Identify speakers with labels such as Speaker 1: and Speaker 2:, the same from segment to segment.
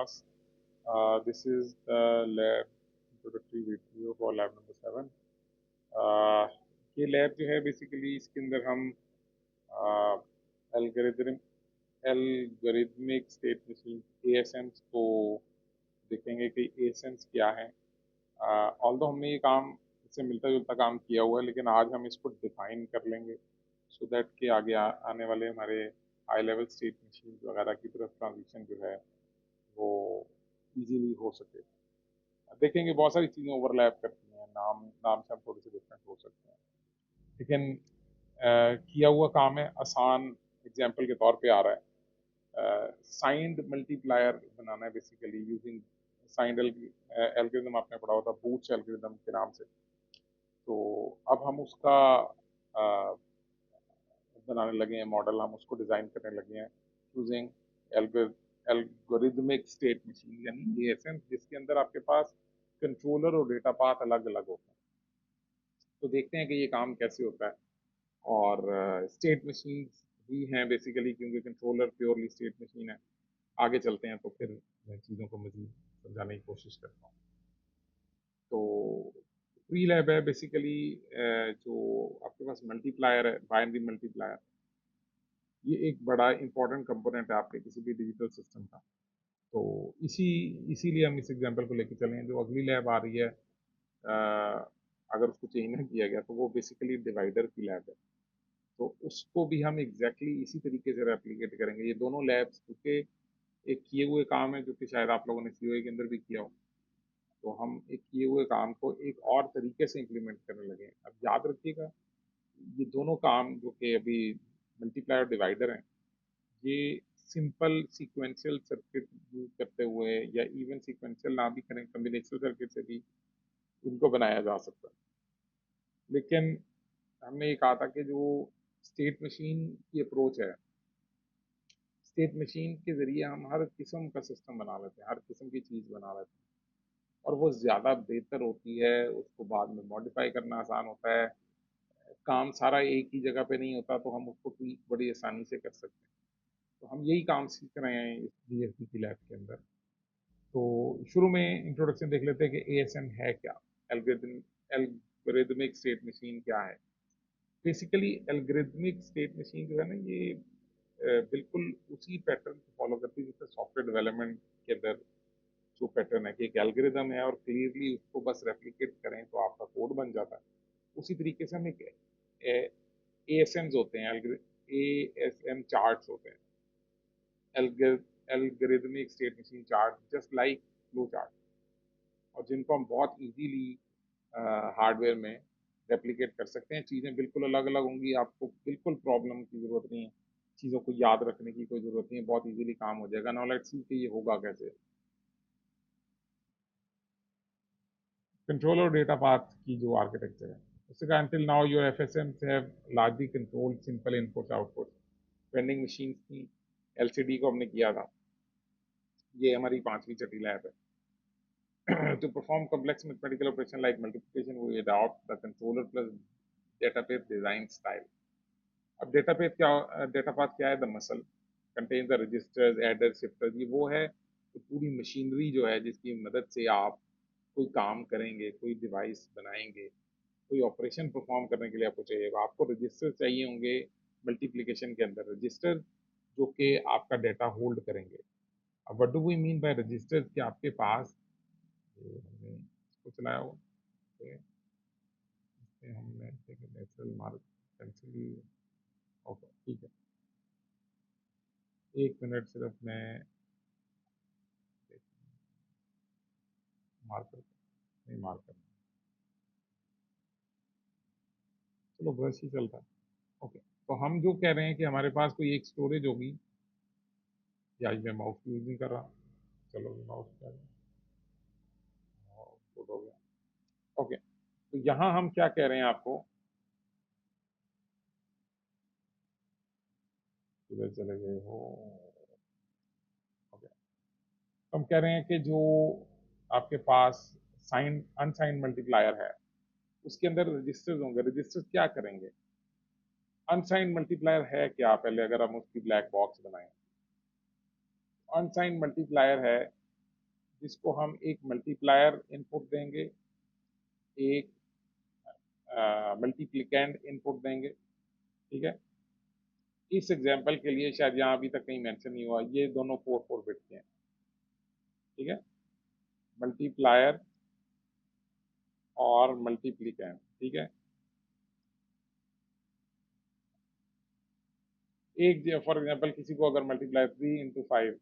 Speaker 1: class. This is the lab introductory video for lab number 7. ये lab जो है basically इसके अंदर हम एल्गोरिथम एल्गोरिथमिक स्टेट मशीन एएसएम्स को देखेंगे कि एएसएम्स क्या है। ऑल्दो हमने ये काम इससे मिलता जुलता काम किया हुआ है, लेकिन आज हम इसको डिफाइन कर लेंगे सो दैट कि आगे आने वाले हमारे हाई लेवल स्टेट मशीन वगैरह की तरफ ट्रांजिशन जो है वो इजीली हो सके। देखेंगे बहुत सारी चीज़ें ओवरलैप करती हैं, नाम नाम से हम थोड़े से डिफरेंट हो सकते हैं, लेकिन किया हुआ काम है आसान। एग्जाम्पल के तौर पे आ रहा है साइंड मल्टीप्लायर बनाना है बेसिकली यूजिंग साइंड एल्गोरिथम। आपने पढ़ा होता बूट्स एल्गोरिथम के नाम से। तो अब हम उसका बनाने लगे हैं मॉडल, हम उसको डिज़ाइन करने लगे हैं यूजिंग एल्गोरिथमिक स्टेट मशीन यानी एएसएम, जिसके अंदर आपके पास कंट्रोलर और डेटा पाथ अलग अलग होते हैं। तो देखते हैं कि ये काम कैसे होता है। और स्टेट मशीन ही हैं बेसिकली, क्योंकि कंट्रोलर प्योरली स्टेट मशीन है। आगे चलते हैं तो फिर मैं चीज़ों को मजीद समझाने की कोशिश करता हूँ। तो प्री लैब है बेसिकली जो आपके पास मल्टीप्लायर है, बाइनरी मल्टीप्लायर, ये एक बड़ा इंपॉर्टेंट कंपोनेंट है आपके किसी भी डिजिटल सिस्टम का। तो इसीलिए हम इस एग्जांपल को लेके चले हैं। जो अगली लैब आ रही है अगर उसको चेंज ना किया गया तो वो बेसिकली डिवाइडर की लैब है। तो उसको भी हम एग्जैक्टली इसी तरीके से रेप्लिकेट करेंगे। ये दोनों लैब्स क्योंकि एक किए हुए काम है जो कि शायद आप लोगों ने सीओए के अंदर भी किया हो। तो हम एक किए हुए काम को एक और तरीके से इम्प्लीमेंट करने लगे हैं। अब याद रखिएगा, ये दोनों काम जो कि अभी मल्टीप्लायर डिवाइडर हैं, ये सिंपल सीक्वेंशियल सर्किट यूज करते हुए या इवन सीक्वेंशियल ना भी करें कम्बिनेशनल सर्किट से भी इनको बनाया जा सकता है। लेकिन हमने ये कहा था कि जो स्टेट मशीन की अप्रोच है, स्टेट मशीन के जरिए हम हर किस्म का सिस्टम बना लेते हैं, हर किस्म की चीज़ बना लेते हैं, और वो ज़्यादा बेहतर होती है। उसको बाद में मॉडिफाई करना आसान होता है। काम सारा एक ही जगह पे नहीं होता, तो हम उसको ट्वीक बड़ी आसानी से कर सकते हैं। तो हम यही काम सीख रहे हैं इस डीएसपी की लैब के अंदर। तो शुरू में इंट्रोडक्शन देख लेते हैं कि एएसएम है क्या, एल्गोरिथमिक स्टेट मशीन क्या है। बेसिकली एल्गोरिथमिक स्टेट मशीन जो है ना, ये बिल्कुल उसी पैटर्न को फॉलो करती है जैसे सॉफ्टवेयर डेवलपमेंट के अंदर जो पैटर्न है कि एक एल्गोरिथम है और क्लियरली उसको बस रेप्लिकेट करें तो आपका कोड बन जाता है। उसी तरीके से हम एक एएसएम्स होते हैं, एएसएम चार्ट्स होते हैं, algorithmic state machine chart, just like flow chart, और जिनको हम बहुत इजीली हार्डवेयर में रेप्लिकेट कर सकते हैं। चीज़ें बिल्कुल अलग अलग होंगी, आपको बिल्कुल प्रॉब्लम की ज़रूरत नहीं है, चीज़ों को याद रखने की कोई ज़रूरत नहीं है, बहुत इजीली काम हो जाएगा। नाउ लेट्स सी कि ये होगा कैसे। कंट्रोल और डेटा पाथ की जो आर्किटेक्चर है उससे कहा until now your FSMs have largely controlled simple inputs outputs। Vending machine की एलसीडी को हमने किया था, ये हमारी 5वीं छठी लैब है। To perform complex mathematical operation like multiplication, we adopt the controller plus database design style। अब डेटा पाथ क्या है? The muscle contain the registers, adder, shifters. ये वो है तो पूरी मशीनरी जो है जिसकी मदद से आप कोई काम करेंगे, कोई डिवाइस बनाएंगे, कोई ऑपरेशन परफॉर्म करने के लिए आपको चाहिए, आपको रजिस्टर चाहिए होंगे। मल्टीप्लिकेशन के अंदर रजिस्टर जो कि आपका डेटा होल्ड करेंगे। अब what do we mean by register? कि आपके पास हमने इसको चलाया हुआ है, इसमें हमने नेचुरल मार्क पेंसिल। ओके ठीक है, एक मिनट सिर्फ मैं मार्कर नहीं, मार्कर चलो ब्रश ही चलता है। ओके, तो हम जो कह रहे हैं कि हमारे पास कोई एक स्टोरेज होगी, या मैं माउस यूज नहीं कर रहा, चलो माउस कर हो गया। ओके, तो यहाँ हम क्या कह रहे हैं आपको, किधर चले गए हो? ओके, तो हम कह रहे हैं कि जो आपके पास साइन अनसाइंड मल्टीप्लायर है उसके अंदर रजिस्टर्स होंगे। रजिस्टर्स क्या करेंगे? अनसाइंड मल्टीप्लायर है क्या? पहले अगर हम उसकी ब्लैक बॉक्स बनाएं, अनसाइंड मल्टीप्लायर है जिसको हम एक मल्टीप्लायर इनपुट देंगे, एक मल्टीप्लिकेंड इनपुट देंगे। ठीक है, इस एग्जांपल के लिए शायद यहाँ अभी तक कहीं मेंशन नहीं हुआ, ये दोनों 4 बिट के हैं। ठीक है, मल्टीप्लायर और मल्टीप्लिकेंड। ठीक है, एक फॉर एग्जांपल किसी को अगर मल्टीप्लाई 3 into 5,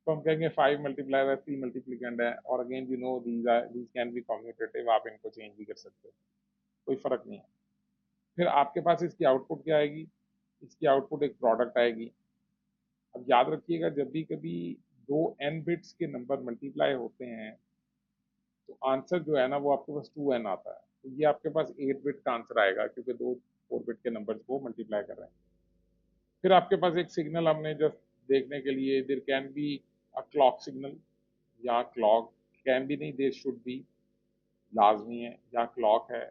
Speaker 1: तो हम कहेंगे 5 मल्टीप्लायर है, 3 मल्टीप्लिकेंड है। और again you know these can be commutative, आप इनको चेंज भी कर सकते हो, कोई फर्क नहीं है। फिर आपके पास इसकी आउटपुट क्या आएगी? इसकी आउटपुट एक प्रोडक्ट आएगी। अब याद रखिएगा, जब भी कभी दो n बिट्स के नंबर मल्टीप्लाई होते हैं तो आंसर जो है ना वो आपके पास 2n आता है। तो ये आपके पास 8 बिट का आंसर आएगा, क्योंकि दो 4 बिट के नंबर्स को मल्टीप्लाई कर रहे हैं। फिर आपके पास एक सिग्नल हमने जस्ट देखने के लिए, there can be a clock signal, या क्लॉक कैन बी नहीं, देयर शुड बी, लाजमी है, या क्लॉक है।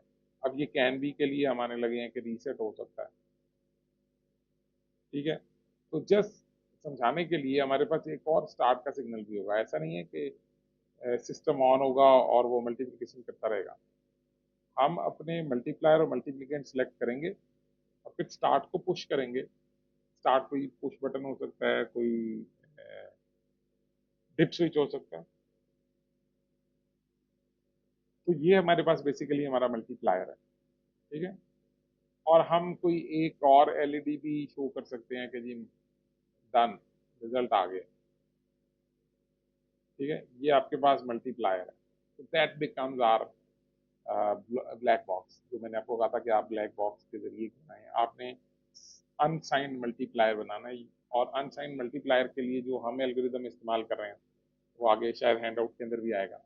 Speaker 1: अब ये कैन बी के लिए हमारे लगे हैं कि रीसेट हो सकता है। ठीक है, तो जस्ट समझाने के लिए हमारे पास एक और स्टार्ट का सिग्नल भी होगा। ऐसा नहीं है कि सिस्टम ऑन होगा और वो मल्टीप्लिकेशन करता रहेगा। हम अपने मल्टीप्लायर और मल्टीप्लिकेंट सेलेक्ट करेंगे और फिर स्टार्ट को पुश करेंगे। स्टार्ट कोई पुश बटन हो सकता है, कोई डिप स्विच हो सकता है। तो ये हमारे पास बेसिकली हमारा मल्टीप्लायर है। ठीक है, और हम कोई एक और एलईडी भी शो कर सकते हैं कि जी डन, रिजल्ट आ गया। ठीक है, ये आपके पास मल्टीप्लायर है। तो that becomes our black box, जो मैंने आपको कहा था कि आप ब्लैक बॉक्स के जरिए बनाएं। आपने अनसाइंड मल्टीप्लायर बनाना है, और अनसाइंड मल्टीप्लायर के लिए जो हम एल्गोरिदम इस्तेमाल कर रहे हैं वो आगे शायद हैंड आउट के अंदर भी आएगा।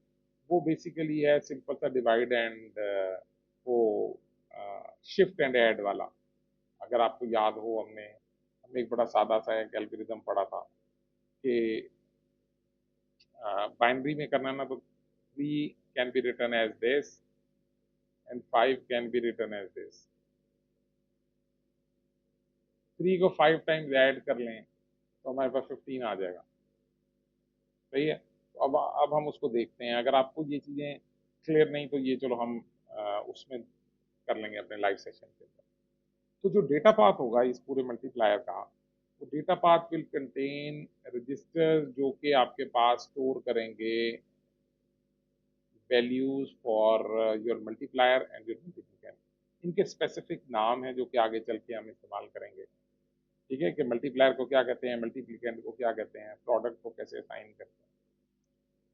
Speaker 1: वो बेसिकली है सिंपल सा डिवाइड एंड वो शिफ्ट एंड ऐड वाला। अगर आपको याद हो, हमने एक बड़ा सादा सा एक एल्गोरिदम पढ़ा था कि बाइनरी में करना ना, तो 3 can be written as this and 5 can be written as this. 3 को 5 टाइम्स ऐड कर लें तो हमारे पास 15 आ जाएगा। सही है, तो अब हम उसको देखते हैं। अगर आपको ये चीज़ें क्लियर नहीं, तो ये चलो हम उसमें कर लेंगे अपने लाइव सेशन के अंदर। तो जो डेटा पाथ होगा इस पूरे मल्टीप्लायर का, वो data path will contain register जो कि आपके पास स्टोर करेंगे values for your multiplier and your multiplicand. इनके स्पेसिफिक नाम है जो कि आगे चल के हम इस्तेमाल करेंगे। ठीक है, कि मल्टीप्लायर को क्या कहते हैं, मल्टीप्लिकेंट को क्या कहते हैं, प्रोडक्ट को कैसे असाइन करते हैं।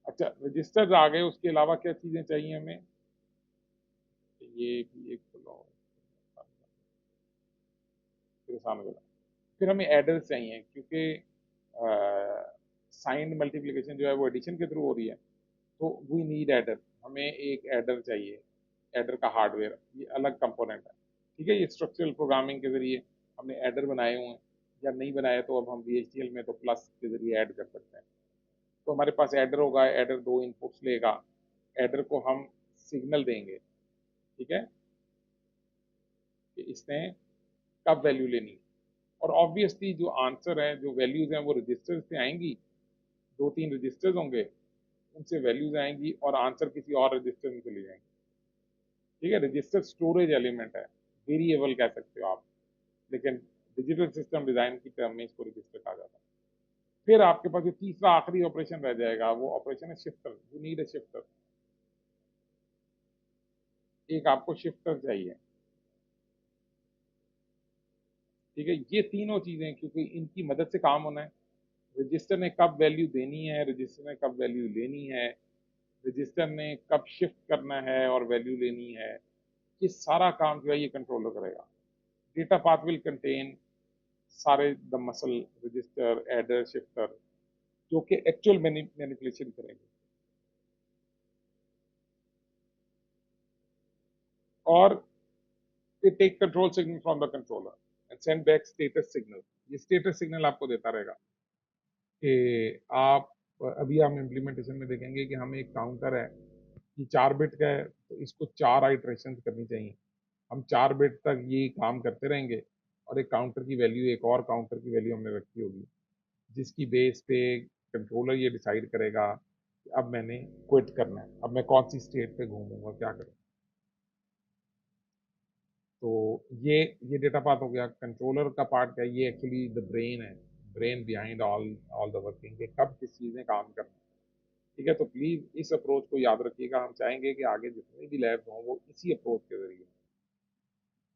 Speaker 1: अच्छा, रजिस्टर्स आ गए, उसके अलावा क्या चीज़ें चाहिए हमें? ये भी एक फिर सामने, फिर हमें एडर्स चाहिए, क्योंकि साइंड मल्टीप्लिकेशन जो है वो एडिशन के थ्रू हो रही है। तो वी नीड एडर, हमें एक एडर चाहिए। एडर का हार्डवेयर ये अलग कंपोनेंट है। ठीक है, ये स्ट्रक्चरल प्रोग्रामिंग के जरिए हमने एडर बनाए हुए हैं, या नहीं बनाए तो अब हम VHDL में तो प्लस के जरिए ऐड कर सकते हैं। तो हमारे पास एडर होगा, एडर दो इनपुट्स लेगा। एडर को हम सिग्नल देंगे। ठीक है, कि इसने कब वैल्यू लेनी है। और ऑब्वियसली जो आंसर है, जो वैल्यूज हैं वो रजिस्टर से आएंगी। 2-3 रजिस्टर्स होंगे, उनसे वैल्यूज आएंगी और आंसर किसी और रजिस्टर में चली जाएंगी। ठीक है, रजिस्टर स्टोरेज एलिमेंट है, वेरिएबल कह सकते हो आप, लेकिन डिजिटल सिस्टम डिजाइन की टर्म में इसको रजिस्टर कहा जाता है। फिर आपके पास जो तीसरा आखिरी ऑपरेशन रह जाएगा वो ऑपरेशन है shifter. You need a shifter, एक आपको शिफ्टर चाहिए। ठीक है, ये तीनों चीजें क्योंकि इनकी मदद से काम होना है। रजिस्टर ने कब वैल्यू देनी है, रजिस्टर ने कब वैल्यू लेनी है, रजिस्टर ने कब शिफ्ट करना है और वैल्यू लेनी है, ये सारा काम जो है ये कंट्रोलर करेगा। डेटा पाथ विल कंटेन सारे the muscle, register, adder, shifter, जो कि एक्चुअल मैनिपुलेशन करेंगे। और it take control signal from the controller and send back status signal। ये स्टेटस सिग्नल आपको देता रहेगा कि आप, अभी हम इम्प्लीमेंटेशन में देखेंगे कि हमें एक काउंटर है, ये 4 बिट का है, तो इसको 4 आइट्रेशन करनी चाहिए। हम 4 बिट तक ये काम करते रहेंगे और एक काउंटर की वैल्यू, एक और काउंटर की वैल्यू हमने रखी होगी, जिसकी बेस पे कंट्रोलर ये डिसाइड करेगा कि अब मैंने क्विट करना है, अब मैं कौन सी स्टेट पे घूमूंगा, क्या करूँ। तो ये डेटा पाथ हो गया। कंट्रोलर का पार्ट क्या है, ये एक्चुअली द ब्रेन है, brain behind all all the working, कि कब किस चीज़ में काम करना है। ठीक है, तो प्लीज इस अप्रोच को याद रखिएगा। हम चाहेंगे कि आगे जितने भी लैब्स हों वो इसी अप्रोच के जरिए।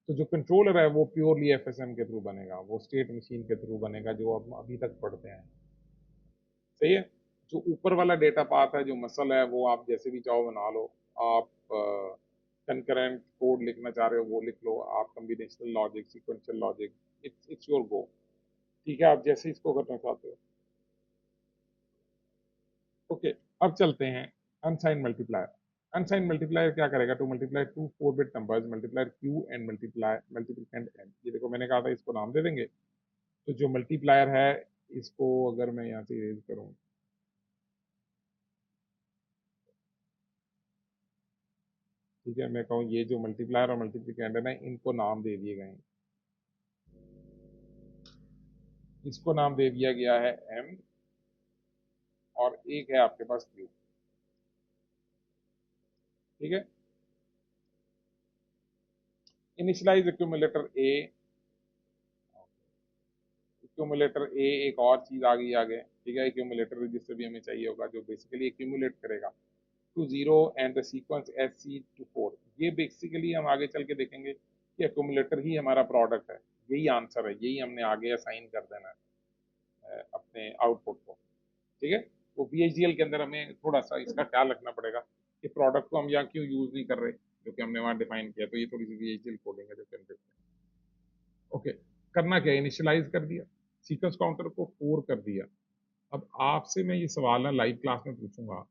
Speaker 1: तो जो कंट्रोलर है वो प्योरली एफएसएम के थ्रू बनेगा, वो स्टेट मशीन के थ्रू बनेगा, जो हम अभी तक पढ़ते हैं। सही है। जो ऊपर वाला डेटा पाथ है, जो मसल है, वो आप जैसे भी चाहो बना लो। आप कंकरेंट कोड लिखना चाह रहे हो वो लिख लो, आप combinational logic, sequential logic, it's your go. ठीक है, आप जैसे इसको करना चाहते हो। ओके, अब चलते हैं अनसाइन मल्टीप्लायर। अनसाइन मल्टीप्लायर क्या करेगा, to multiply two 4 bit numbers, multiplier Q and multiply multiplicand N. ये देखो मैंने कहा था इसको नाम दे देंगे। तो जो मल्टीप्लायर है, इसको अगर मैं यहाँ से इरेज करूँ, ठीक है, मैं कहूँ ये जो मल्टीप्लायर और मल्टीप्लिकेंट है ना, इनको नाम दे दिए गए हैं। इसको नाम दे दिया गया है एम, और एक है आपके पास क्यू। ठीक है, इनिशियलाइज एक्यूमुलेटर ए, एक्यूमुलेटर ए एक और चीज आ गई आगे। ठीक है, एक्यूमुलेटर रजिस्टर भी हमें चाहिए होगा, जो बेसिकली एक्यूमुलेट करेगा to zero and the sequence S C to 4। ये बेसिकली हम आगे चल के देखेंगे कि एक्यूमुलेटर ही हमारा प्रोडक्ट है। यही आंसर है, यही हमने आगे असाइन कर देना है अपने आउटपुट को। ठीक है, तो VHDL के अंदर हमें थोड़ा सा इसका ख्याल रखना पड़ेगा कि प्रोडक्ट को हम यहाँ क्यों यूज नहीं कर रहे, जो कि हमने वहाँ डिफाइन किया। तो ये थोड़ी सी VHDL कोडिंग है जो कि हम देखते हैं। ओके, करना क्या, इनिशियलाइज कर दिया, सीक्वेंस काउंटर को 4 कर दिया। अब आपसे मैं ये सवाल ना लाइव क्लास में पूछूंगा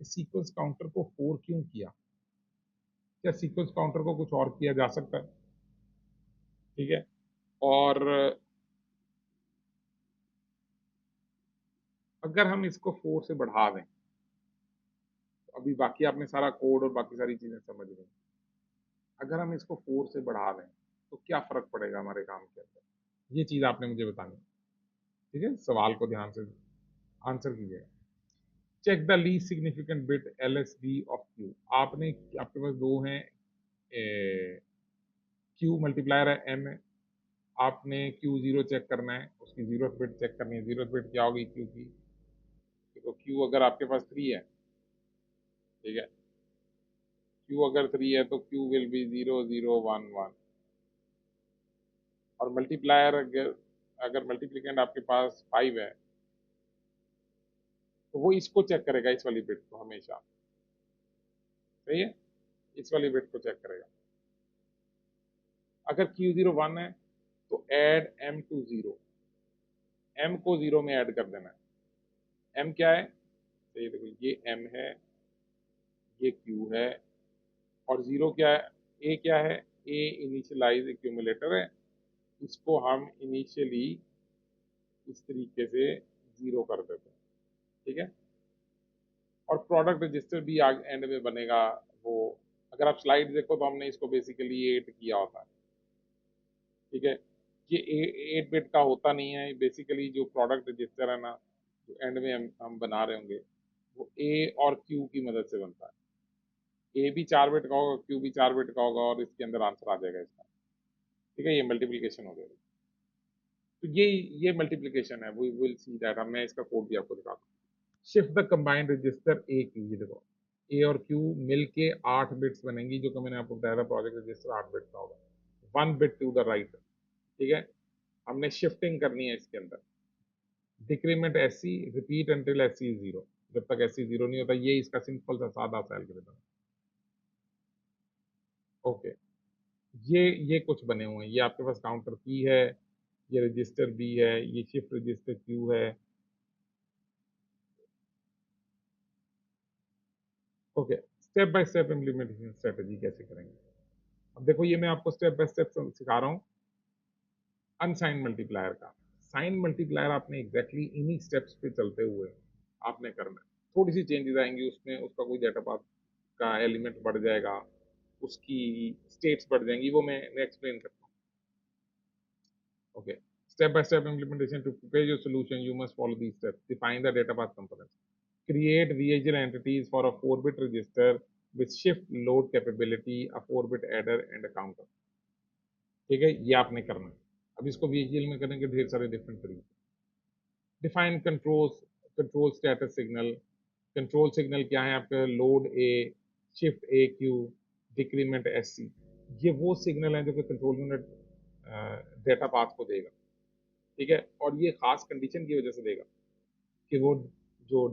Speaker 1: कि सीक्वेंस काउंटर को 4 क्यों किया, क्या सीक्वेंस काउंटर को कुछ और किया जा सकता है। ठीक है, और अगर हम इसको 4 से बढ़ा दें, तो अभी बाकी आपने सारा कोड और बाकी सारी चीजें समझ गई। अगर हम इसको 4 से बढ़ा दें तो क्या फर्क पड़ेगा हमारे काम के अंदर, ये चीज आपने मुझे बतानी है। ठीक है, सवाल को ध्यान से आंसर कीजिएगा। Check the least significant bit LSB of Q. आपने, आपके पास दो हैं, क्यू मल्टीप्लायर है, एम है। आपने क्यू जीरो चेक करना है, उसकी जीरो बिट चेक करनी है। जीरो बिट क्या होगी क्यू की, तो क्यू अगर आपके पास 3 है, ठीक है, क्यू अगर 3 है तो क्यू विल बी 0 0 1 1। और मल्टीप्लायर अगर अगर मल्टीप्लिकेंट आपके पास 5 है, तो वो इसको चेक करेगा, इस वाली बिट को हमेशा। सही है, इस वाली बिट को चेक करेगा। अगर Q0 1 है तो ऐड M टू 0, M को 0 में ऐड कर देना है। M क्या है, तो ये देखो ये M है, ये Q है, और 0 क्या है, A क्या है, A इनिशियलाइज एक्यूमुलेटर है। इसको हम इनिशियली इस तरीके से 0 कर देते हैं। ठीक है, और प्रोडक्ट रजिस्टर भी आगे एंड में बनेगा। वो अगर आप स्लाइड देखो तो हमने इसको बेसिकली 8 किया होता है। ठीक है, ये 8 बिट का होता नहीं है बेसिकली। जो प्रोडक्ट रजिस्टर है ना, जो एंड में हम बना रहे होंगे, वो ए और क्यू की मदद से बनता है। ए भी 4 बिट का होगा, क्यू भी 4 बिट का होगा, और इसके अंदर आंसर आ जाएगा इसका। ठीक है, ये मल्टीप्लीकेशन हो गया। तो ये मल्टीप्लीकेशन है, वी विल सी दैट। मैं इसका कोड भी आपको दिखाता हूँ। Shift the combined register A Q, ये देखो ए और क्यू मिलके 8 बिट्स बनेंगी, जो कि मैंने आपको बताया था प्रोजेक्ट रजिस्टर 8 बिट का होगा। 1 बिट टू द राइट। ठीक है, हमने शिफ्टिंग करनी है इसके अंदर। Decrement S C, repeat until S C 0। जब तक एस सी 0 नहीं होता, ये इसका सिंपल सा सादा सा एल्गोरिथम है। ओके, ये कुछ बने हुए हैं। ये आपके पास काउंटर पी है, ये रजिस्टर बी है, ये शिफ्ट रजिस्टर क्यू है। Okay, step by step implementation strategy कैसे करेंगे। अब देखो, ये मैं आपको स्टेप बाय स्टेप सिखा रहा हूँ अनसाइन मल्टीप्लायर का। साइन मल्टीप्लायर आपने एग्जैक्टली इन्हीं स्टेप्स पे चलते हुए आपने करना है। थोड़ी सी चेंजेस आएंगी उसमें, उसका कोई डेटा पाथ का एलिमेंट बढ़ जाएगा, उसकी स्टेट्स बढ़ जाएंगी, वो मैं एक्सप्लेन करता हूँ। Okay, Step-by-step implementation. To prepare your solution, you must follow these steps. Define the data path components. Create VHDL entities for a 4-bit register with shift load capability, a 4-bit adder and a counter. ठीक है, ये आपने करना है. अब इसको VHDL में करेंगे ढेर सारे डिफरेंट तरीके. Define control status signal. Control signal क्या है आपका? Load A, shift A Q, decrement S C. ये वो सिग्नल है जो कि कंट्रोल यूनिट डेटा पाथ को देगा. ठीक है, और ये खास कंडीशन की वजह से देगा कि वो जो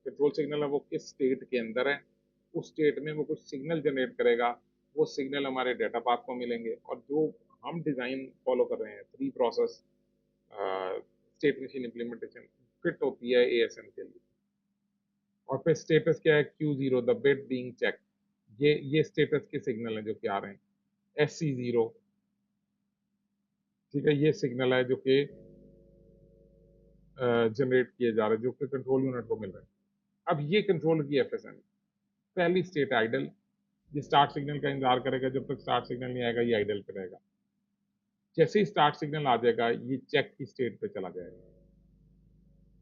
Speaker 1: कंट्रोल सिग्नल है वो किस स्टेट के अंदर है, उस स्टेट में वो कुछ सिग्नल जनरेट करेगा. वो सिग्नल हमारे डेटा पाथ को मिलेंगे. और जो हम डिज़ाइन फॉलो कर रहे हैं 3 process state machine implementation fit होती है ASM के लिए. और फिर स्टेटस क्या है? Q0 the bit being checked. ये स्टेटस के सिग्नल हैं जो कि आ रहे हैं. SC0, ठीक है, ये सिग्नल है जो कि जनरेट किए जा रहे हैं, जो कि कंट्रोल यूनिट को मिल रहे हैं. अब ये कंट्रोलर की FSM. पहली स्टेट आइडल. ये स्टार्ट सिग्नल का इंतजार करेगा. जब तक स्टार्ट सिग्नल नहीं आएगा ये आइडल पे रहेगा. जैसे ही स्टार्ट सिग्नल आ जाएगा ये चेक की स्टेट पे चला जाएगा.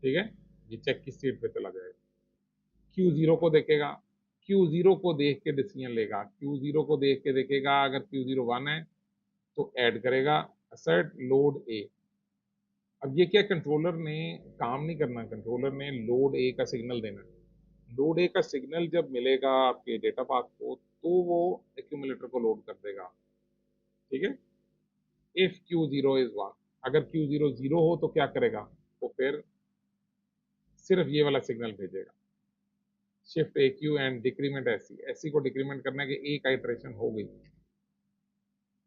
Speaker 1: ठीक है, ये चेक की स्टेट पे चला जाएगा. Q0 को देखेगा. Q0 को देख के डिसीजन लेगा. Q0 को देख के देखेगा, अगर Q0 1 है तो ऐड करेगा असर्ट लोड ए. अब ये क्या, कंट्रोलर ने काम नहीं करना, कंट्रोलर ने लोड ए का सिग्नल देना. लोड ए का सिग्नल जब मिलेगा आपके डेटा पाथ को तो वो एक्यूमुलेटर को लोड कर देगा. ठीक है. इफ Q0 इज 1, अगर Q0 0 हो तो क्या करेगा? तो फिर सिर्फ ये वाला सिग्नल भेजेगा. Shift A Q and decrement SC. SC को डिक्रीमेंट करना है कि एक आइटरेशन हो गई.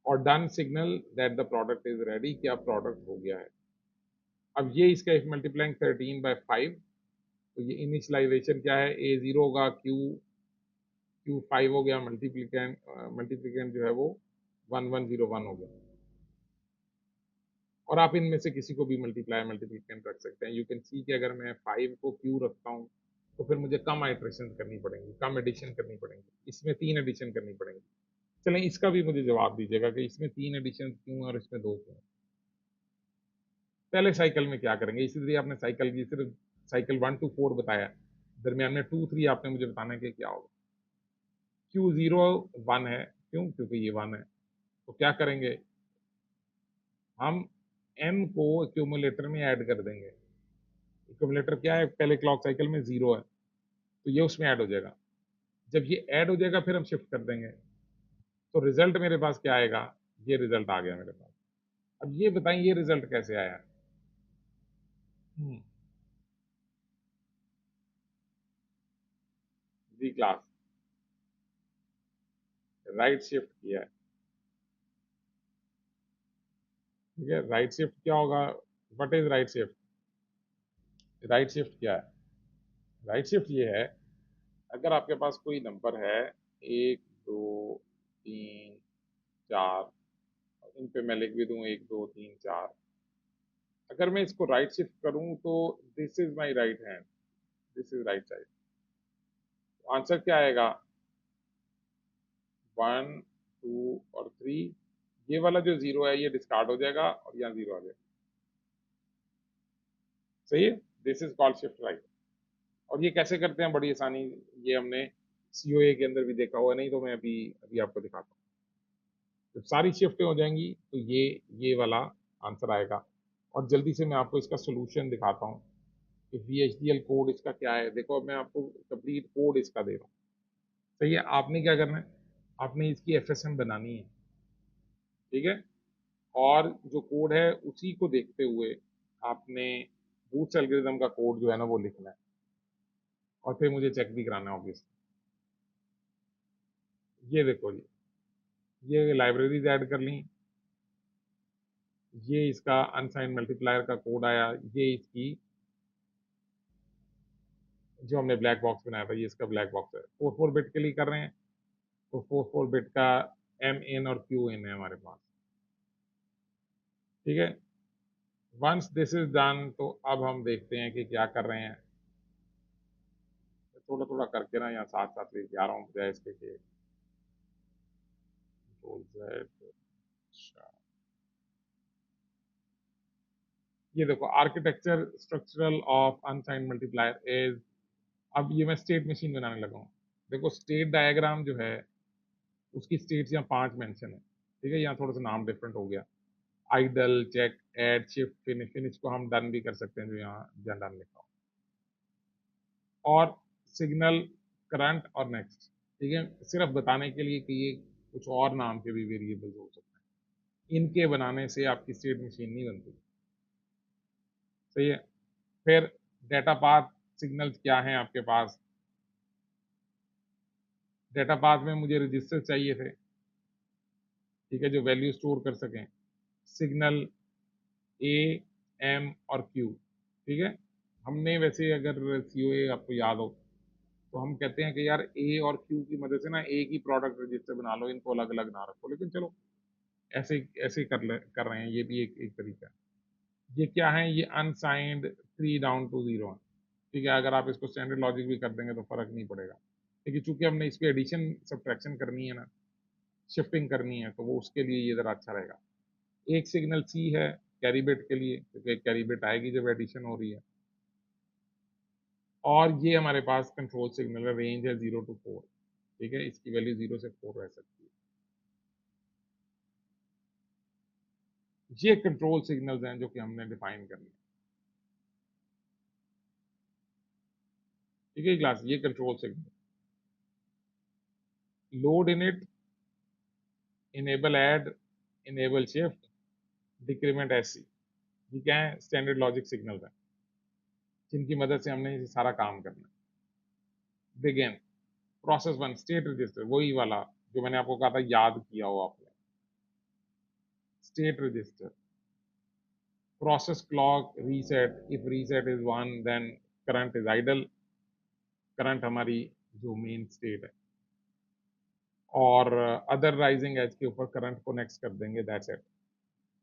Speaker 1: और done signal that the product is ready, क्या प्रोडक्ट हो गया है. अब ये इसका इफ मल्टीप्लाइंग 13/5, तो ये इनिशियलाइजेशन क्या है? A0 होगा, Q5 हो गया, मल्टीप्लिकेंट जो है वो 1101 हो गया. और आप इनमें से किसी को भी मल्टीप्लिकेंट रख सकते हैं. यू कैन सी कि अगर मैं 5 को Q रखता हूँ तो फिर मुझे कम आइटरेशन करनी पड़ेंगी, कम एडिशन करनी पड़ेंगी. इसमें 3 एडिशन करनी पड़ेंगी. चलें, इसका भी मुझे जवाब दीजिएगा कि इसमें 3 एडिशन क्यों और इसमें 2 क्यों. पहले साइकिल में क्या करेंगे? इसीलिए आपने साइकिल की सिर्फ साइकिल 1 to 4 बताया. दरमियान में 2, 3 आपने मुझे बताना है कि क्या होगा. Q0 1 है. क्यों? क्योंकि ये 1 है. तो क्या करेंगे? हम M को एक्यूमुलेटर में ऐड कर देंगे. एक्यूमुलेटर क्या है? पहले क्लॉक साइकिल में 0 है तो ये उसमें ऐड हो जाएगा. जब ये ऐड हो जाएगा फिर हम शिफ्ट कर देंगे. तो रिजल्ट मेरे पास क्या आएगा? ये रिजल्ट आ गया मेरे पास. अब ये बताएं ये रिजल्ट कैसे आया? जी क्लास, राइट शिफ्ट किया है. ठीक है, राइट शिफ्ट क्या होगा? What is right shift? Right shift क्या है? राइट शिफ्ट ये है, अगर आपके पास कोई नंबर है 1 2 3 4, इन पे मैं लिख भी दूं 1 2 3 4. अगर मैं इसको राइट शिफ्ट करूं तो this is my right hand, this is right side. Answer क्या आएगा? 1 2 और 3. ये वाला जो 0 है ये डिस्कार्ड हो जाएगा और यहाँ 0 आ जाएगा. सही है. This is called shift right. और ये कैसे करते हैं? बड़ी आसानी. ये हमने COA के अंदर भी देखा हुआ, नहीं तो मैं अभी अभी आपको दिखाता हूँ. जब सारी शिफ्टें हो जाएंगी तो ये वाला आंसर आएगा. और जल्दी से मैं आपको इसका सोल्यूशन दिखाता हूँ कि VHDL कोड इसका क्या है. देखो, अब मैं आपको कंप्लीट कोड इसका दे रहा हूँ. सही है. आपने क्या करना है? आपने इसकी FSM बनानी है. ठीक है. और जो कोड है उसी को देखते हुए आपने बूट्स एल्गोरिथम का कोड जो है ना वो लिखना है. और फिर मुझे चेक भी कराना है ऑब्वियसली. ये देखो जी, ये लाइब्रेरीज ऐड कर ली. ये इसका अनसाइंड मल्टीप्लायर का कोड आया. ये इसकी जो हमने ब्लैक बॉक्स बनाया था ये इसका ब्लैक बॉक्स है. 4 बिट के लिए कर रहे हैं तो 4 बिट का MN और QN है हमारे पास. ठीक है. वंस दिस इज डन तो अब हम देखते हैं कि क्या कर रहे हैं. थोड़ा थोड़ा करके ना यहाँ साथ साथ लेके आ रहा हूँ बजाय इसके कि कंट्रोल Z. अच्छा, ये देखो architecture structural of unsigned multiplier is, अब ये मैं स्टेट मशीन बनाने लगा हूँ। देखो स्टेट डायग्राम जो है उसकी स्टेट्स यहाँ 5 मेंशन है, ठीक है। यहाँ थोड़ा सा नाम डिफरेंट हो गया, idle, check, add, shift, finish. Finish को हम डन भी कर सकते हैं जो यहाँ डन लिखा हो, और सिग्नल, करंट और नेक्स्ट, ठीक है। सिर्फ बताने के लिए कि ये कुछ और नाम के भी वेरिएबल्स हो सकते हैं, इनके बनाने से आपकी स्टेट मशीन नहीं बनती, सही है। फिर डेटा पाथ सिग्नल्स क्या हैं आपके पास, डेटा पाथ में मुझे रजिस्टर चाहिए थे, ठीक है, जो वैल्यू स्टोर कर सकें, सिग्नल ए, एम और क्यू, ठीक है। हमने वैसे अगर सीओए आपको याद हो तो हम कहते हैं कि यार ए और क्यू की मदद से ना एक ही प्रोडक्ट रजिस्टर बना लो, इनको अलग अलग ना रखो, लेकिन चलो ऐसे ऐसे कर रहे हैं, ये भी एक तरीका है। ये क्या है, ये अनसाइंड 3 डाउन टू 0 है, ठीक है। अगर आप इसको स्टैंडर्ड लॉजिक भी कर देंगे तो फर्क नहीं पड़ेगा, लेकिन चूंकि हमने इस पे एडिशन सब्ट्रैक्शन करनी है ना, शिफ्टिंग करनी है, तो वो उसके लिए ये ज़रा अच्छा रहेगा। एक सिग्नल सी है कैरी बिट के लिए, क्योंकि एक कैरी बिट आएगी जब एडिशन हो रही है, और ये हमारे पास कंट्रोल सिग्नल है, रेंज है 0 to 4, ठीक है। इसकी वैल्यू 0 से 4 रह सकती है। ये कंट्रोल सिग्नल्स हैं जो कि हमने डिफाइन करने हैं, ठीक है क्लास। ये control signal, load init, enable add, enable shift, decrement SC, ये क्या है, स्टैंडर्ड लॉजिक सिग्नल्स हैं जिनकी मदद से हमने ये सारा काम करना है। बिगिन, प्रोसेस 1 स्टेट रजिस्टर, वही वाला जो मैंने आपको कहा था याद किया हो आपने, state register, process clock, reset, if reset is 1 then current is idle, current हमारी जो मेन स्टेट है, और अदर राइजिंग एज के ऊपर करंट को नेक्स्ट कर देंगे, दैट्स इट।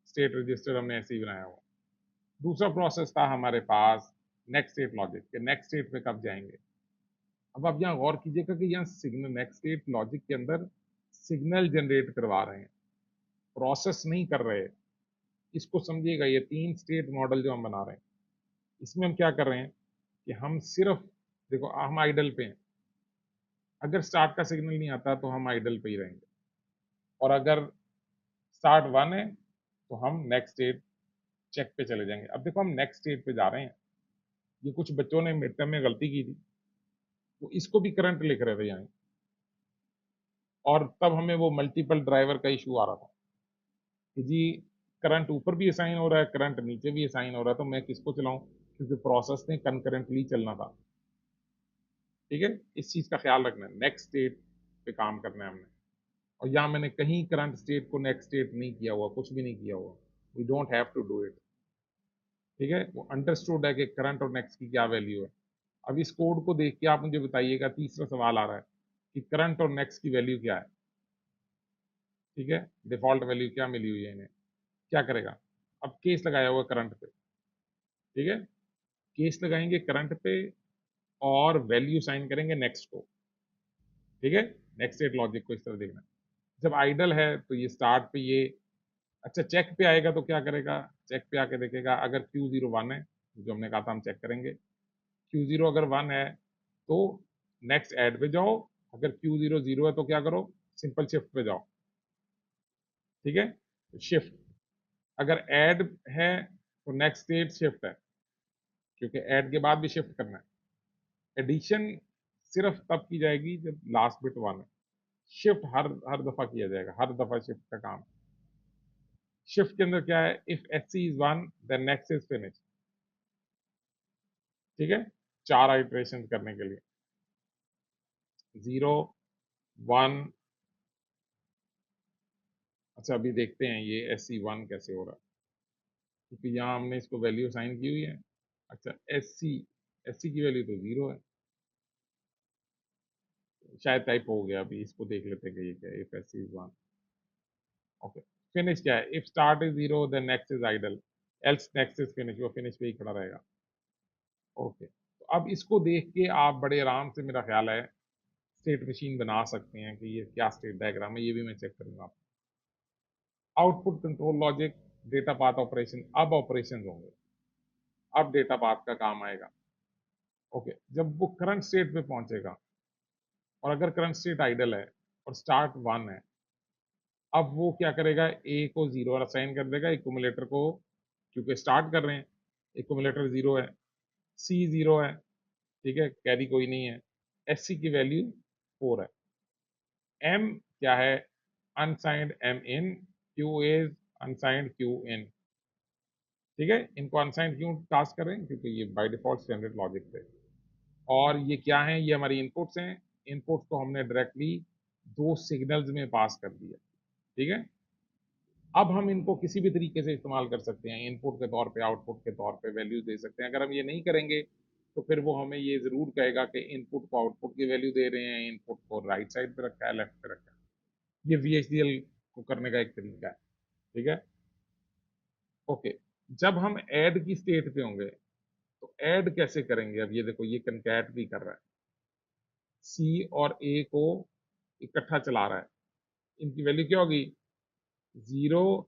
Speaker 1: स्टेट रजिस्टर हमने ऐसे ही बनाया हुआ। दूसरा प्रोसेस था हमारे पास नेक्स्ट स्टेट लॉजिक, के नेक्स्ट स्टेट पे कब जाएंगे। अब आप यहाँ गौर कीजिएगा कि यहाँ सिग्नल नेक्स्ट स्टेट लॉजिक के अंदर सिग्नल जनरेट करवा रहे हैं, प्रोसेस नहीं कर रहे। इसको समझिएगा, ये 3 स्टेट मॉडल जो हम बना रहे हैं, इसमें हम क्या कर रहे हैं कि हम सिर्फ, देखो हम आइडल पे हैं, अगर स्टार्ट का सिग्नल नहीं आता तो हम आइडल पे ही रहेंगे, और अगर स्टार्ट 1 है तो हम नेक्स्ट स्टेट चेक पे चले जाएंगे। अब देखो हम नेक्स्ट स्टेट पे जा रहे हैं, ये कुछ बच्चों ने मिड टर्म में गलती की थी, वो इसको भी करंट लिख रहे थे यहाँ, और तब हमें वो मल्टीपल ड्राइवर का इशू आ रहा था कि जी करंट ऊपर भी असाइन हो रहा है, करंट नीचे भी असाइन हो रहा है, तो मैं किसको चलाऊं, क्योंकि प्रोसेस ने कंकरेंटली चलना था, ठीक है। इस चीज का ख्याल रखना है, नेक्स्ट स्टेट पे काम करना है हमने, और यहाँ मैंने कहीं करंट स्टेट को नेक्स्ट स्टेट नहीं किया हुआ, कुछ भी नहीं किया हुआ, we don't have to do it, ठीक है। वो अंडरस्टूड है कि करंट और नेक्स्ट की क्या वैल्यू है। अब इस कोड को देख के आप मुझे बताइएगा, तीसरा सवाल आ रहा है कि करंट और नेक्स्ट की वैल्यू क्या है, ठीक है। डिफॉल्ट वैल्यू क्या मिली हुई है इन्हें, क्या करेगा। अब केस लगाया हुआ करंट पे, ठीक है, केस लगाएंगे करंट पे और वैल्यू साइन करेंगे नेक्स्ट को, ठीक है। नेक्स्ट स्टेट लॉजिक को इस तरह देखना, जब आइडल है तो ये स्टार्ट पे ये, अच्छा चेक पे आएगा तो क्या करेगा, चेक पे आके देखेगा अगर Q0 1 है, जो हमने कहा था हम चेक करेंगे, Q0 अगर 1 है तो नेक्स्ट ऐड पे जाओ, अगर Q0 0 है तो क्या करो, सिंपल शिफ्ट पे जाओ, ठीक है। शिफ्ट, अगर ऐड है तो नेक्स्ट स्टेट शिफ्ट है, क्योंकि ऐड के बाद भी शिफ्ट करना है। एडिशन सिर्फ तब की जाएगी जब लास्ट बिट 1 है, शिफ्ट हर हर दफा किया जाएगा, हर दफा शिफ्ट का काम। शिफ्ट के अंदर क्या है, if HC is 1 then next is finish, ठीक है। 4 आइटरेशन करने के लिए, 0 1, अच्छा अभी देखते हैं ये SC1 कैसे हो रहा है, क्योंकि यहाँ हमने इसको वैल्यू साइन की हुई है। अच्छा SC, SC की वैल्यू तो 0 है, शायद टाइप हो गया, अभी इसको देख लेते हैं कि ये क्या है, if SC is 1, okay. Finish क्या है, if start is 0 then next is idle, else next is finish, वो फिनिश पे ही खड़ा रहेगा, ओके। तो अब इसको देख के आप बड़े आराम से, मेरा ख्याल है, स्टेट मशीन बना सकते हैं कि ये क्या स्टेट डायग्राम है, ये भी मैं चेक करूंगा। Output control logic, data path operation, अब ऑपरेशन होंगे, अब डेटा पाथ का काम आएगा। ओके, जब वो करंट स्टेट पे पहुंचेगा और अगर करंट स्टेट आइडल है और स्टार्ट 1 है, अब वो क्या करेगा, ए को 0 असाइन कर देगा, एक्यूमुलेटर को, क्योंकि स्टार्ट कर रहे हैं, एक्यूमुलेटर 0 है, सी 0 है, ठीक है, कैरी कोई नहीं है, एस सी की वैल्यू 4 है, एम क्या है, unsigned M in, Q is unsigned Q in, ठीक है। इनको अनसाइंड क्यों कास्ट करें, क्योंकि ये बाय डिफॉल्ट स्टैंडर्ड लॉजिक थे। और ये क्या है, ये हमारी इनपुट्स हैं, इनपुट्स को हमने डायरेक्टली दो सिग्नल्स में पास कर दिया, ठीक है। अब हम इनको किसी भी तरीके से इस्तेमाल कर सकते हैं, इनपुट के तौर पे, आउटपुट के तौर पे वैल्यूज दे सकते हैं। अगर हम ये नहीं करेंगे तो फिर वो हमें ये जरूर कहेगा कि इनपुट को आउटपुट की वैल्यू दे रहे हैं, इनपुट को राइट साइड पे रखा है, लेफ्ट पे रखा है। ये VHDL को करने का एक तरीका है, ठीक है। ओके, जब हम ऐड की स्टेट पे होंगे तो ऐड कैसे करेंगे, अब ये देखो ये कंकैट भी कर रहा है, सी और ए को इकट्ठा चला रहा है, इनकी वैल्यू क्या होगी, 0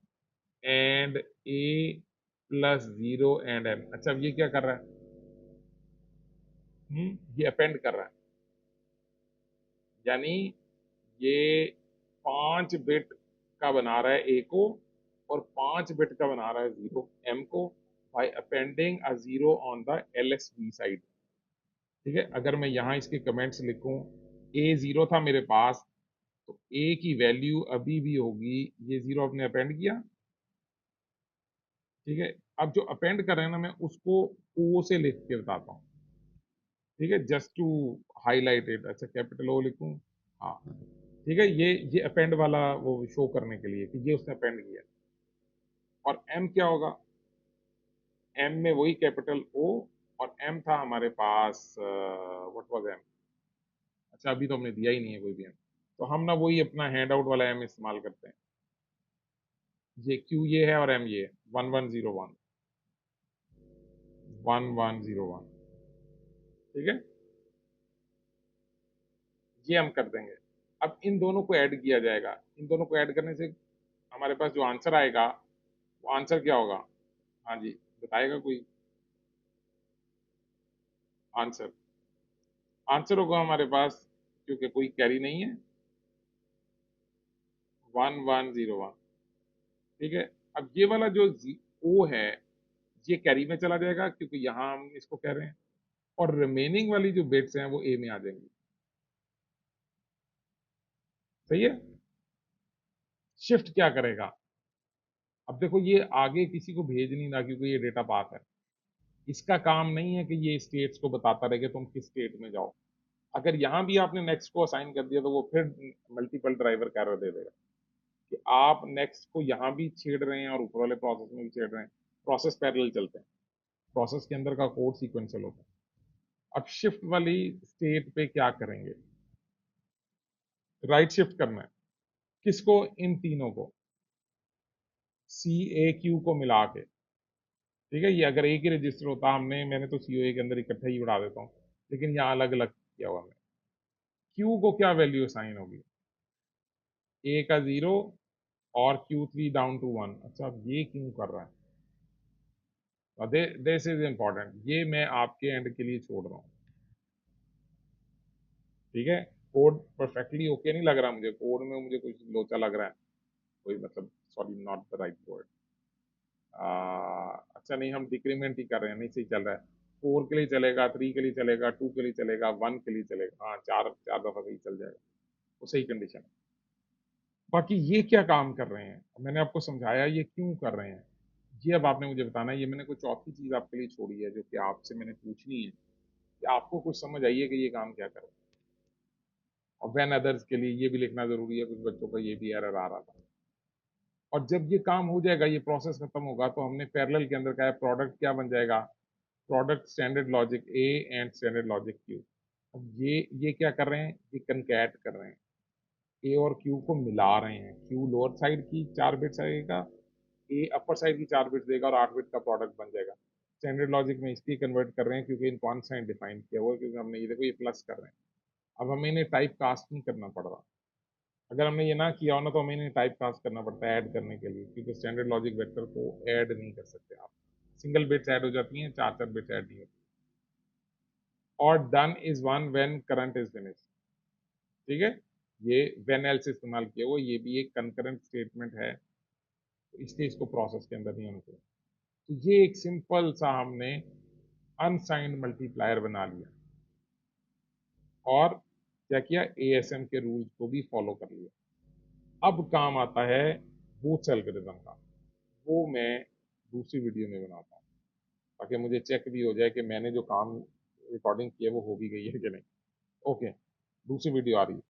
Speaker 1: and A plus 0 and M. अच्छा, अब ये क्या कर रहा है, ये अपेंड कर रहा है, यानी ये 5 बिट का बना रहा है ए को और 5 बिट का बना रहा है 0 एम को, by appending a 0 on the LSB side, ठीक है। अगर मैं यहाँ इसके कमेंट्स लिखूं, ए 0 था मेरे पास, तो ए की वैल्यू अभी भी होगी, ये 0 आपने अपेंड किया, ठीक है। अब जो अपेंड कर रहे हैं ना, मैं उसको ओ से लिख के बताता हूँ, ठीक है, जस्ट टू हाईलाइट इट। अच्छा, कैपिटल ओ लिखूं, हाँ, ठीक है। ये अपेंड वाला वो शो करने के लिए कि ये उसने अपेंड किया। और एम क्या होगा, एम में वही कैपिटल ओ, और एम था हमारे पास व्हाट वाज एम, अच्छा अभी तो हमने दिया ही नहीं है कोई भी एम, तो हम ना वही अपना हैंड आउट वाला एम इस्तेमाल करते हैं। ये क्यू ये है और एम ये है, 1101 1101, ठीक है, ये हम कर देंगे। अब इन दोनों को ऐड किया जाएगा, इन दोनों को ऐड करने से हमारे पास जो आंसर आएगा, वो आंसर क्या होगा, हाँ जी, बताएगा कोई, आंसर, आंसर होगा हमारे पास, क्योंकि कोई कैरी नहीं है, 1101, ठीक है। अब ये वाला जो ओ है, ये कैरी में चला जाएगा क्योंकि यहाँ हम इसको कह रहे हैं, और रिमेनिंग वाली जो बिट्स हैं वो ए में आ जाएंगी, सही है। शिफ्ट क्या करेगा, अब देखो ये आगे किसी को भेज नहीं रहा क्योंकि ये डेटा पाथ है, इसका काम नहीं है कि ये स्टेट्स को बताता रहे कि तुम किस स्टेट में जाओ। अगर यहाँ भी आपने नेक्स्ट को असाइन कर दिया तो वो फिर मल्टीपल ड्राइवर का एरर दे देगा कि आप नेक्स्ट को यहाँ भी छेड़ रहे हैं और ऊपर वाले प्रोसेस में भी छेड़ रहे हैं, प्रोसेस पैरेलल चलते हैं, प्रोसेस के अंदर का कोड सीक्वेंशियल होता है। अब शिफ्ट वाली स्टेट पे क्या करेंगे, राइट शिफ्ट करना है, किसको, इन तीनों को, सी ए क्यू को मिला के, ठीक है। ये अगर एक ही रजिस्टर होता, मैंने तो सी ओ ए के अंदर इकट्ठा ही उड़ा देता हूँ, लेकिन यहाँ अलग अलग किया हुआ है। क्यू को क्या वैल्यू असाइन होगी, ए का 0 और Q3 डाउन टू 1। अच्छा, अब ये क्यों कर रहा है, दिस इज इंपॉर्टेंट, ये मैं आपके एंड के लिए छोड़ रहा हूँ, ठीक है। कोड परफेक्टली ओके नहीं लग रहा मुझे, कोड में मुझे कुछ लोचा लग रहा है, कोई मतलब, sorry not the right word, अच्छा नहीं, हम डिक्रीमेंट ही कर रहे हैं, नहीं सही चल रहा है। 4 के लिए चलेगा, 3 के लिए चलेगा, 2 के लिए चलेगा, 1 के लिए चलेगा, हाँ, चार चार दफा सही चल जाएगा, वो सही कंडीशन है। बाकी ये क्या काम कर रहे हैं, मैंने आपको समझाया ये क्यों कर रहे हैं, ये अब आपने मुझे बताना है। ये मैंने कोई चौथी चीज आपके लिए छोड़ी है जो कि आपसे मैंने पूछनी है कि आपको कुछ समझ आई है कि ये काम क्या कर रहे हैं। और वेन अदर्स के लिए ये भी लिखना जरूरी है, कुछ बच्चों का ये भी एरर आ रहा था। और जब ये काम हो जाएगा, ये प्रोसेस खत्म होगा, तो हमने पैरेलल के अंदर क्या है, प्रोडक्ट क्या बन जाएगा, product standard logic A and standard logic Q. अब ये क्या कर रहे हैं, ये कनकैट कर रहे हैं, ए और क्यू को मिला रहे हैं, क्यू लोअर साइड की 4 बिट्स आएगा, ए अपर साइड की 4 बिट्स देगा और 8 बिट का प्रोडक्ट बन जाएगा। स्टैंडर्ड लॉजिक में इसलिए कन्वर्ट कर रहे हैं क्योंकि इनको अनसाइन डिफाइन किया हुआ है, क्योंकि हमने ये देखो ये प्लस कर रहे हैं। अब हमें इन्हें टाइप कास्ट नहीं करना पड़ रहा, अगर हमने ये ना किया हो ना तो हमें इन्हें टाइप कास्ट करना पड़ता है ऐड करने के लिए, क्योंकि स्टैंडर्ड लॉजिक वेक्टर को ऐड नहीं कर सकते आप, सिंगल बिट्स ऐड हो जाती हैं, 4 बिट्स ऐड नहीं होती। और done is one when current is finish, ठीक है। ये व्हेन एल्स इस्तेमाल किया हुआ, ये भी एक कंकरेंट स्टेटमेंट है, तो इसलिए इसको प्रोसेस के अंदर नहीं होना चाहिए। तो ये एक सिंपल सा हमने अनसाइंड मल्टीप्लायर बना लिया और क्या किया, एएसएम के रूल्स को भी फॉलो कर लिया। अब काम आता है बूट्स एल्गोरिथम का, वो मैं दूसरी वीडियो में बनाता हूँ, ताकि मुझे चेक भी हो जाए कि मैंने जो काम रिकॉर्डिंग किया वो हो भी गई है कि नहीं। ओके, दूसरी वीडियो आ रही है।